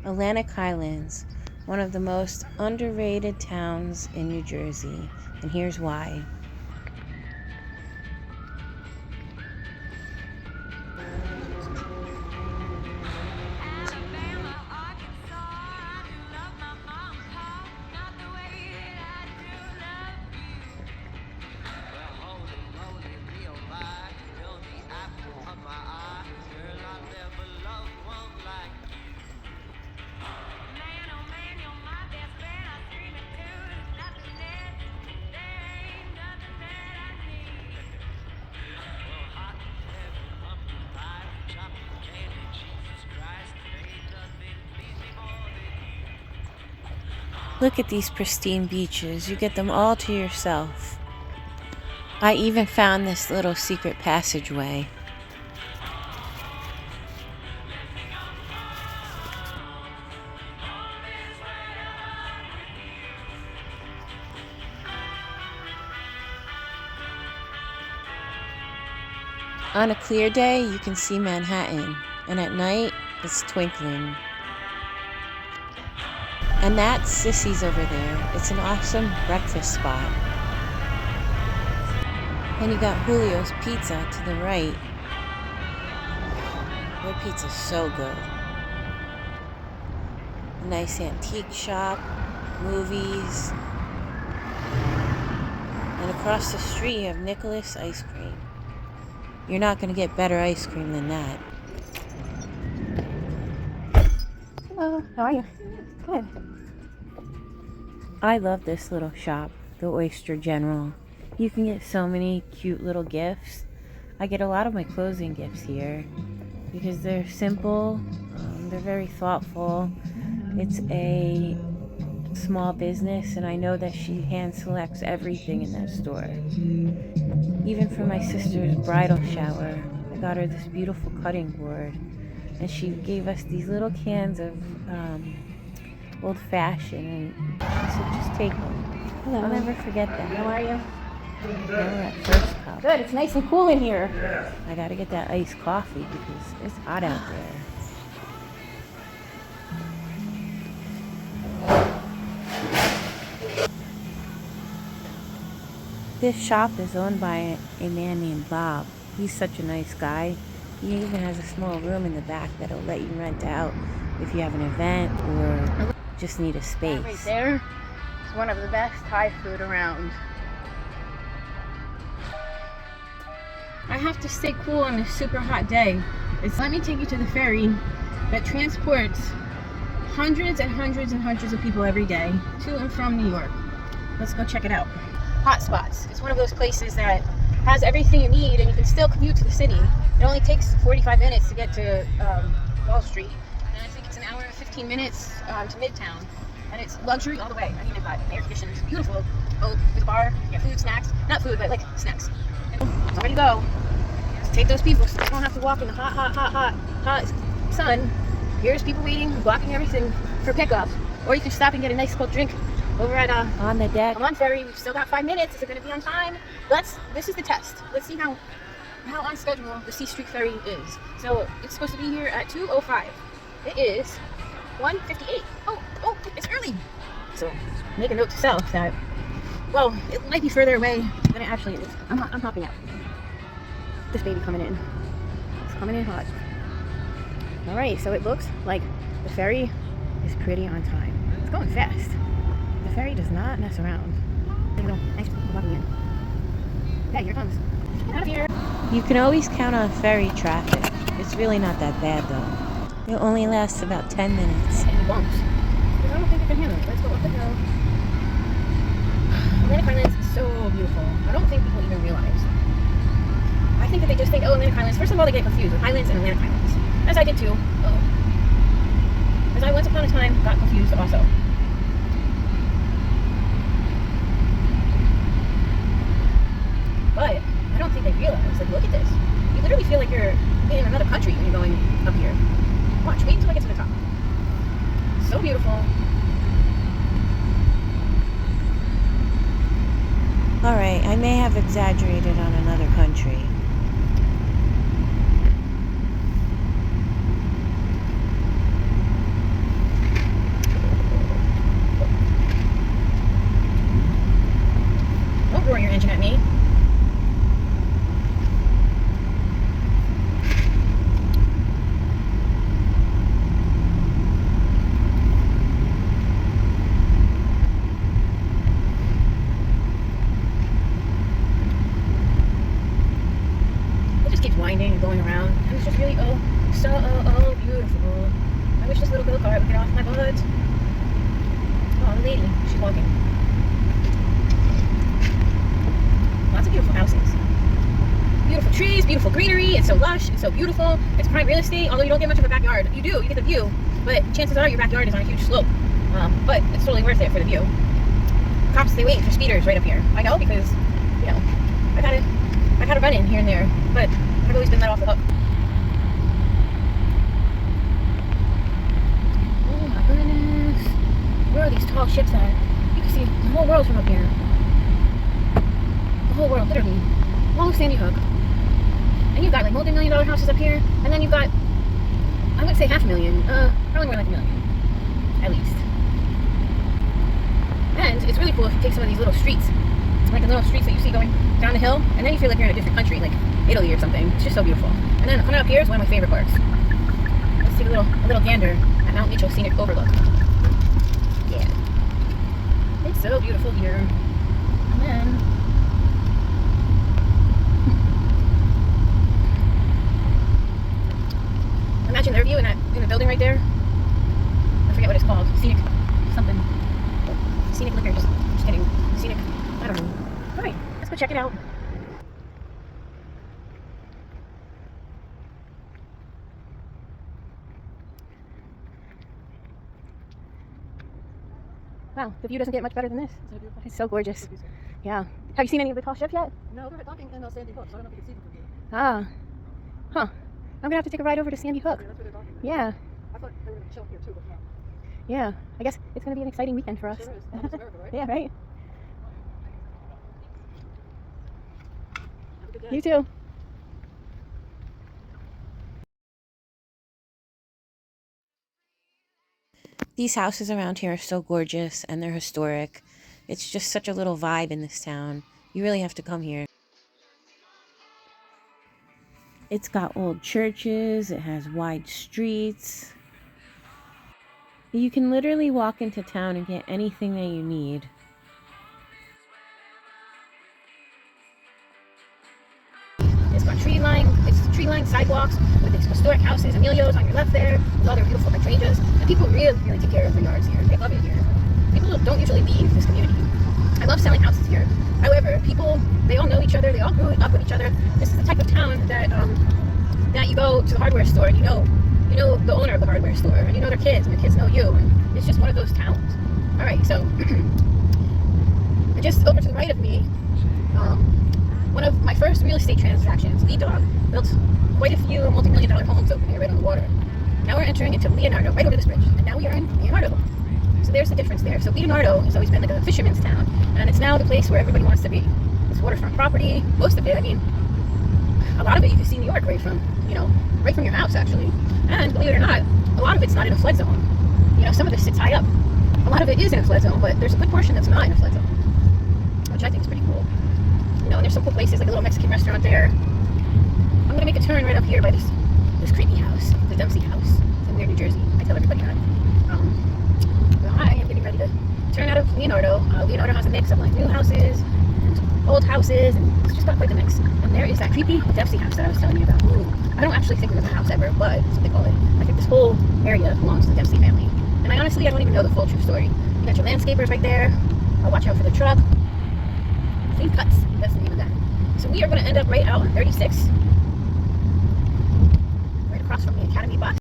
Atlantic Highlands, one of the most underrated towns in New Jersey, and here's why. Look at these pristine beaches. You get them all to yourself. I even found this little secret passageway. On a clear day, you can see Manhattan, and at night, it's twinkling. And that's Sissy's over there. It's an awesome breakfast spot. And you got Julio's Pizza to the right. Their pizza's so good. A nice antique shop, movies. And across the street you have Nicholas Ice Cream. You're not going to get better ice cream than that. Hello, how are you? Good. I love this little shop, the Oyster General. You can get so many cute little gifts. I get a lot of my closing gifts here because they're simple, they're very thoughtful. It's a small business and I know that she hand selects everything in that store. Even for my sister's bridal shower, I got her this beautiful cutting board and she gave us these little cans of old fashioned, and she said just take them. Hello. I'll never forget that. How are you? Now we're at First Cup. Good, it's nice and cool in here. I gotta get that iced coffee because it's hot out there. This shop is owned by a man named Bob. He's such a nice guy. He even has a small room in the back that'll let you rent out if you have an event or just need a space. Right there is one of the best Thai food around. I have to stay cool on this super hot day. Let me take you to the ferry that transports hundreds and hundreds and hundreds of people every day to and from New York. Let's go check it out. Hot Spots. It's one of those places that has everything you need and you can still commute to the city. It only takes 45 minutes to get to Wall Street. And I think it's an hour and 15 minutes to Midtown. And it's luxury all the way. I mean, they've got air conditioned, beautiful boat with a bar, you got food, snacks. Not food, but like snacks. And somewhere to go. Just take those people so they don't have to walk in the hot sun. Here's people waiting, blocking everything for pickup. Or you can stop and get a nice cold drink over at on the deck. Come on, ferry. We've still got 5 minutes. Is it going to be on time? This is the test. Let's see how on schedule the C Street ferry is. So it's supposed to be here at 2:05. It is 1:58. Oh, it's early. So make a note to self that, well, it might be further away than it actually is. I'm hopping out. This baby coming in. It's coming in hot. All right, so it looks like the ferry is pretty on time. It's going fast. The ferry does not mess around. There we go. Nice people walking in. Yeah, here it comes. Get out of here. You can always count on ferry traffic. It's really not that bad though. It only lasts about 10 minutes. And it won't. Because I don't think it can handle it. Let's go up the hill. Atlantic Highlands is so beautiful. I don't think people even realize. I think that they just think, oh, Atlantic Highlands. First of all, they get confused with Highlands and Atlantic Highlands. As I did too. As I once upon a time got confused also. But I don't think they realize, like, look at this. You literally feel like you're in another country when you're going up here. Watch, wait until I get to the top. So beautiful. Alright, I may have exaggerated on another country. car would get off my butt. Oh, the lady, she's walking. Lots of beautiful houses. Beautiful trees, beautiful greenery. It's so lush, it's so beautiful. It's prime real estate, although you don't get much of a backyard. You do, you get the view, but chances are your backyard is on a huge slope. But it's totally worth it for the view. Cops, they wait for speeders right up here. I know because, you know, I've had a run in here and there, but I've always been let off the hook. Oh my goodness. Where are these tall ships at? You can see the whole world from up here. The whole world, literally. Long Sandy Hook. And you've got like multi-million-dollar houses up here, and then you've got, I wouldn't say $500,000, probably more like $1 million, at least. And it's really cool if you take some of these little streets, like the little streets that you see going down the hill, and then you feel like you're in a different country, like Italy or something. It's just so beautiful. And then coming up here is one of my favorite parks. Let's take a little gander at Mount Mitchell Scenic Overlook. Yeah. It's so beautiful here. And then imagine their view in the building right there. I forget what it's called. Scenic something. Scenic Liquors. Just kidding. Scenic. I don't know. Alright, let's go check it out. Wow, the view doesn't get much better than this. It's so gorgeous. Yeah. Have you seen any of the tall ships yet? No, we're talking in Sandy Hook, so I don't know if you can see them from here. Ah. Huh. I'm gonna have to take a ride over to Sandy Hook. Yeah, that's where they're talking. Yeah. I thought they were going to chill here too, but no. Yeah. I guess it's gonna be an exciting weekend for us. Sure is. It's America, right? Yeah, right? Have a good day. You too. These houses around here are so gorgeous and they're historic. It's just such a little vibe in this town. You really have to come here. It's got old churches, it has wide streets. You can literally walk into town and get anything that you need. It's got tree-lined sidewalks with these historic houses. Emilio's on your left there, with all their beautiful hydrangeas. And people really, really take care of their yards here. They love it here. People don't usually leave this community. I love selling houses here. However, people, they all know each other. They all grew up with each other. This is the type of town that that you go to the hardware store and you know the owner of the hardware store, and you know their kids, and the kids know you. And it's just one of those towns. All right, so just over to the right of me, one of my first real estate transactions, Lee Dog, built quite a few multi-million-dollar homes over here right on the water. Now we're entering into Leonardo, right over this bridge, and now we are in Leonardo. So there's the difference there. So Leonardo has always been like a fisherman's town, and it's now the place where everybody wants to be. It's waterfront property, most of it. I mean, a lot of it you can see New York right from your house actually. And believe it or not, a lot of it's not in a flood zone. You know, some of this sits high up. A lot of it is in a flood zone, but there's a good portion that's not in a flood zone, which I think is pretty cool. You know, and there's some cool places like a little Mexican restaurant there. I'm gonna make a turn right up here by this creepy house, the Dempsey house in New Jersey. I tell everybody that. I am getting ready to turn out of Leonardo. Leonardo has a mix of like new houses and old houses, and it's just got quite the mix. And there is that creepy Dempsey house that I was telling you about. Ooh, I don't actually think it was a house ever, but that's what they call it. I think this whole area belongs to the Dempsey family. And I honestly don't even know the full true story. You got your landscapers right there. I'll watch out for the truck. Clean Cuts, that's the name of that. So we are going to end up right out on 36, right across from the Academy bus.